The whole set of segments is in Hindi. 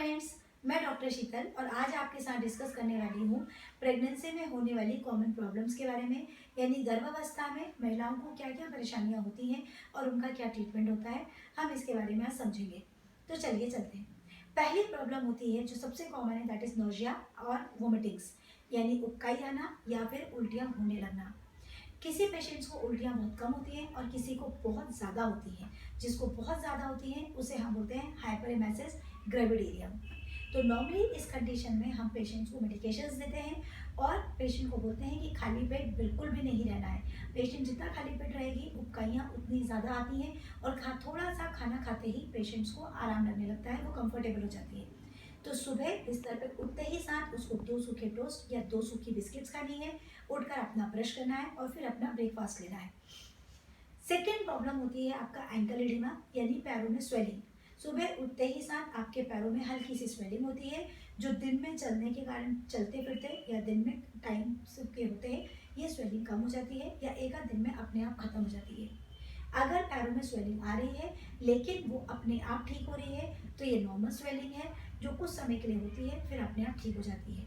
फ्रेंड्स, मैं डॉक्टर शीतल और आज आपके साथ डिस्कस करने वाली हूँ प्रेगनेंसी में होने वाली कॉमन प्रॉब्लम्स के बारे में। यानी गर्भावस्था में महिलाओं को क्या क्या परेशानियाँ होती हैं और उनका क्या ट्रीटमेंट होता है, हम इसके बारे में आज समझेंगे। तो चलिए चलते हैं। पहली प्रॉब्लम होती है जो सबसे कॉमन है, दैट इज नोजिया और वोमिटिंग्स, यानी उबकाई आना या फिर उल्टियाँ होने लगना। किसी पेशेंट्स को उल्टियाँ बहुत कम होती हैं और किसी को बहुत ज़्यादा होती हैं। जिसको बहुत ज़्यादा होती हैं उसे हम बोलते हैं हाइपरेमेसिस ग्रेविडेरियम। तो नॉर्मली इस कंडीशन में हम पेशेंट्स को मेडिकेशंस देते हैं और पेशेंट को बोलते हैं कि खाली पेट बिल्कुल भी नहीं रहना है। पेशेंट जितना खाली पेट रहेगी उबकाइयाँ उतनी ज़्यादा आती हैं और थोड़ा सा खाना खाते ही पेशेंट्स को आराम लगने लगता है, वो कंफर्टेबल हो जाती है। तो सुबह बिस्तर पर उठते ही साथ उसको 2 सूखे टोस्ट या 2 सूखी बिस्किट्स खानी है, उठकर अपना ब्रश करना है और फिर अपना ब्रेकफास्ट लेना है। सेकेंड प्रॉब्लम होती है आपका एंकल एडिमा, यानी पैरों में स्वेलिंग। सुबह उठते ही साथ आपके पैरों में हल्की सी स्वेलिंग होती है, जो दिन में चलने के कारण चलते फिरते या दिन में टाइम के होते हैं ये स्वेलिंग कम हो जाती है या एक आध दिन में अपने आप खत्म हो जाती है। अगर पैरों में स्वेलिंग आ रही है लेकिन वो अपने आप ठीक हो रही है तो ये नॉर्मल स्वेलिंग है जो कुछ समय के लिए होती है, फिर अपने आप ठीक हो जाती है।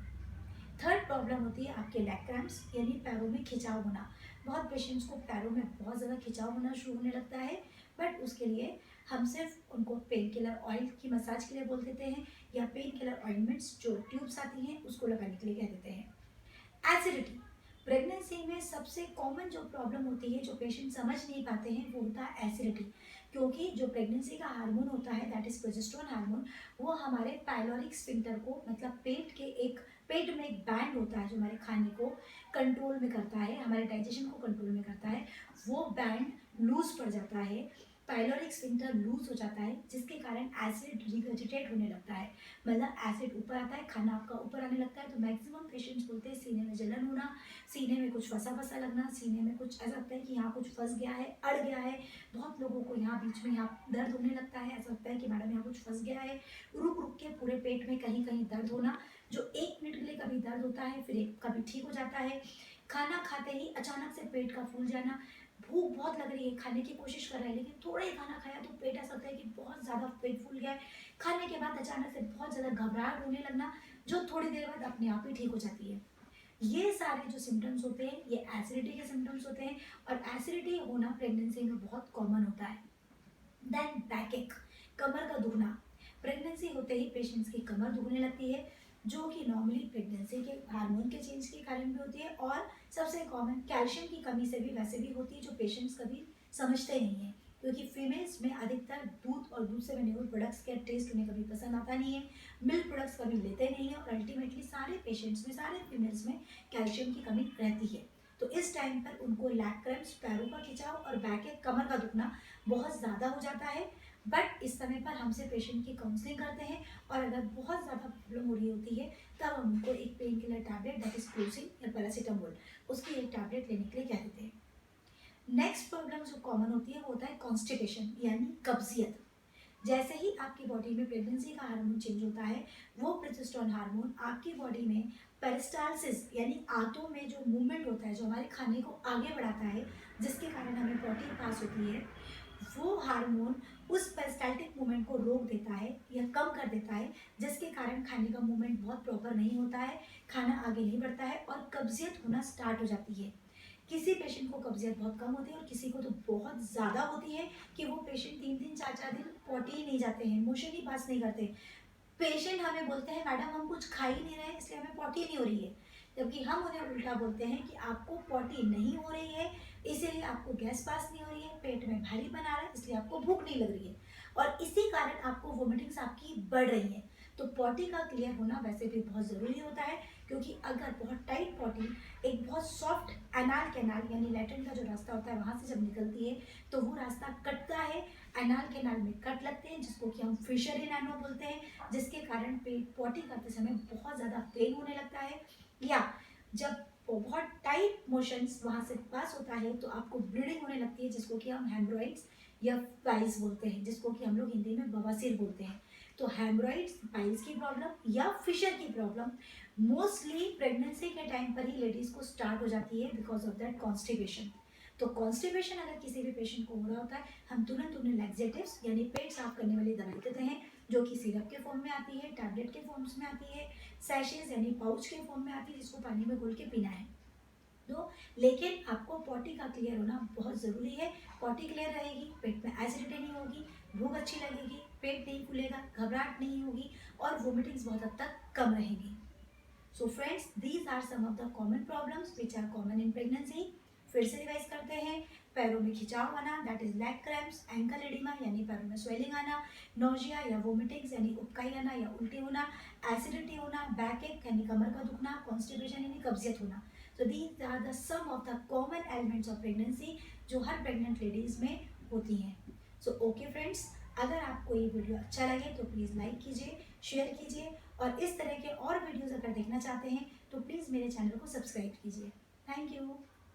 थर्ड प्रॉब्लम होती है आपके लेग क्रैम्प्स, यानी पैरों में खिंचाव होना। बहुत पेशेंट्स को पैरों में बहुत ज़्यादा खिंचाव होना शुरू होने लगता है, बट उसके लिए हम सिर्फ उनको पेन किलर ऑयल की मसाज के लिए बोल देते हैं या पेन किलर ऑइंटमेंट्स जो ट्यूब्स आती हैं उसको लगाने के लिए कह देते हैं। एसिडिटी प्रेगनेंसी में सबसे कॉमन जो प्रॉब्लम होती है, जो पेशेंट समझ नहीं पाते हैं, वो होता है एसिडिटी। क्योंकि जो प्रेगनेंसी का हार्मोन होता है दैट इज प्रोजेस्टेरोन हार्मोन, वो हमारे पाइलोरिक स्फिंक्टर को, मतलब पेट में एक बैंड होता है जो हमारे खाने को कंट्रोल में करता है, हमारे डाइजेशन को कंट्रोल में करता है, वो बैंड लूज पड़ जाता है, पाइलोरिक स्फिंक्टर लूज हो जाता है, जिसके कारण एसिड रिगर्जिटेट होने लगता है। मतलब एसिड ऊपर आता है, खाना आपका ऊपर आने लगता है। तो मैक्सिमम पेशेंट्स बोलते हैं सीने में जलन होना, सीने में कुछ फंसा फंसा लगना, सीने में कुछ ऐसा लगता है कि यहाँ कुछ फंस गया है, अड़ गया है। बहुत लोगों को यहाँ बीच में यहाँ दर्द होने लगता है, ऐसा लगता है कि मैडम यहाँ कुछ फंस गया है। रुक रुक के पूरे पेट में कहीं कहीं दर्द होना, जो 1 मिनट के लिए कभी दर्द होता है फिर कभी ठीक हो जाता है। खाना खाते ही अचानक से पेट का फूल जाना, भूख बहुत लग रही है, खाने की कोशिश कर रहा है लेकिन थोड़ा ही खाना खाया तो पेट ऐसा लगता है कि बहुत ज़्यादा पेट फूल गया है। खाने के बाद अचानक से बहुत ज़्यादा घबराहट होने लगना, जो थोड़ी देर बाद अपने आप ही ठीक हो जाती है। ये सारे जो सिम्टम्स होते हैं ये एसिडिटी के सिम्टम्स होते हैं और एसिडिटी होना प्रेगनेंसी में बहुत कॉमन होता है। देन बैकएक, कमर का दुखना। प्रेगनेंसी होते ही पेशेंट्स की कमर दुखने लगती है, जो कि नॉर्मली प्रेगनेंसी के हार्मोन के चेंज के कारण भी होती है और सबसे कॉमन कैल्शियम की कमी से भी वैसे भी होती है, जो पेशेंट्स कभी समझते नहीं है। क्योंकि फीमेल्स में अधिकतर दूध और दूध से बने हुए प्रोडक्ट्स का टेस्ट उन्हें कभी पसंद आता नहीं है, मिल्क प्रोडक्ट्स कभी लेते नहीं है और अल्टीमेटली सारे पेशेंट्स में, सारे फीमेल्स में कैल्शियम की कमी रहती है। तो इस टाइम पर उनको लैग क्रैम्प्स, पैरों का खिंचाव और बैक एक, कमर का दुखना बहुत ज़्यादा हो जाता है। बट इस समय पर हमसे पेशेंट की काउंसलिंग करते हैं और अगर बहुत ज़्यादा प्रॉब्लम हो रही होती है तब हम उनको एक pain killer tablet that is क्लोसिन या पैरासीटामोल, उसकी एक टैबलेट लेने के लिए कह देते हैं। नेक्स्ट प्रॉब्लम जो कॉमन होती है वो होता है कॉन्स्टिपेशन, यानी कब्जियत। जैसे ही आपकी बॉडी में प्रेगनेंसी का हार्मोन चेंज होता है, वो प्रोजेस्टेरोन हार्मोन आपकी बॉडी में पेरिस्टालसिस यानी आंतों में जो मूवमेंट होता है, जो हमारे खाने को आगे बढ़ाता है, जिसके कारण हमें प्रोटीन पास होती है, वो हार्मोन उस पेरिस्टाल्टिक मूवमेंट को रोक देता है या कम कर देता है, जिसके कारण खाने का मूवमेंट बहुत प्रॉपर नहीं होता है, खाना आगे नहीं बढ़ता है और कब्जियत होना स्टार्ट हो जाती है। किसी पेशेंट को कब्जियत बहुत कम होती है और किसी को तो बहुत ज़्यादा होती है कि वो पेशेंट 3 दिन 4 दिन पॉटी ही नहीं जाते हैं, मोशन ही पास नहीं करते। पेशेंट हमें बोलते हैं मैडम हम कुछ खा ही नहीं रहे इसलिए हमें पॉटी नहीं हो रही है, जबकि हम उन्हें उल्टा बोलते हैं कि आपको पॉटी नहीं हो रही है इसीलिए आपको गैस पास नहीं हो रही है, पेट में भारी बना रहा है इसलिए आपको भूख नहीं लग रही है और इसी कारण आपको वोमिटिंग्स आपकी बढ़ रही है। तो पॉटी का क्लियर होना वैसे भी बहुत ज़रूरी होता है, क्योंकि अगर बहुत टाइट पॉटी एक बहुत सॉफ्ट एनाल कैनाल यानी लैट्रिन का जो रास्ता होता है वहाँ से जब निकलती है तो वो रास्ता कटता है, एनाल कैनाल में कट लगते हैं जिसको कि हम फिशर इन एनो बोलते हैं, जिसके कारण पेट पॉटी करते समय बहुत ज़्यादा पेन होने लगता है। या जब बहुत टाइट मोशंस वहाँ से पास होता है तो आपको ब्लीडिंग होने लगती है, जिसको कि हम हेमरॉइड्स या पाइल्स बोलते हैं, जिसको कि हम लोग हिंदी में बवासीर बोलते हैं। तो हेमरॉइड्स, पाइल्स की प्रॉब्लम या फिशर की प्रॉब्लम मोस्टली प्रेगनेंसी के टाइम पर ही लेडीज को स्टार्ट हो जाती है बिकॉज ऑफ दैट कॉन्स्टिपेशन। तो कॉन्स्टिपेशन अगर किसी भी पेशेंट को हो रहा होता है, हम तुरंत उन्हें लैक्सेटिव्स यानी पेट साफ करने वाली दवाई देते हैं, जो कि सिरप के फॉर्म में आती है, टैबलेट के फॉर्म्स में आती है, सैशेज यानी पाउच के फॉर्म में आती है जिसको पानी में घोल के पीना है। तो लेकिन आपको पॉटी का क्लियर होना बहुत ज़रूरी है। पॉटी क्लियर रहेगी, पेट में एसिडिटी नहीं होगी, भूख अच्छी लगेगी, पेट नहीं फूलेगा, घबराहट नहीं होगी और वोमिटिंग्स बहुत हद तक कम रहेगी। So friends, these are some of the common problems which are common in pregnancy. फिर से रिवाइज करते हैं। पैरों में खिंचाव आना, that is leg cramps, ankle edema यानी पैरों में स्वेलिंग आना, नोजिया या वोमिटिंग्स यानी उबकाई आना या उल्टी होना, एसिडिटी होना, बैक एक यानी कमर का दुखना, कॉन्स्टिपेशन यानी कब्जियत होना। So these are the some of the common elements of pregnancy जो हर प्रेग्नेंट लेडीज में होती हैं। सो ओके फ्रेंड्स, अगर आपको ये वीडियो अच्छा लगे तो प्लीज़ लाइक कीजिए, शेयर कीजिए और इस तरह के और वीडियोस अगर देखना चाहते हैं तो प्लीज़ मेरे चैनल को सब्सक्राइब कीजिए। Thank you.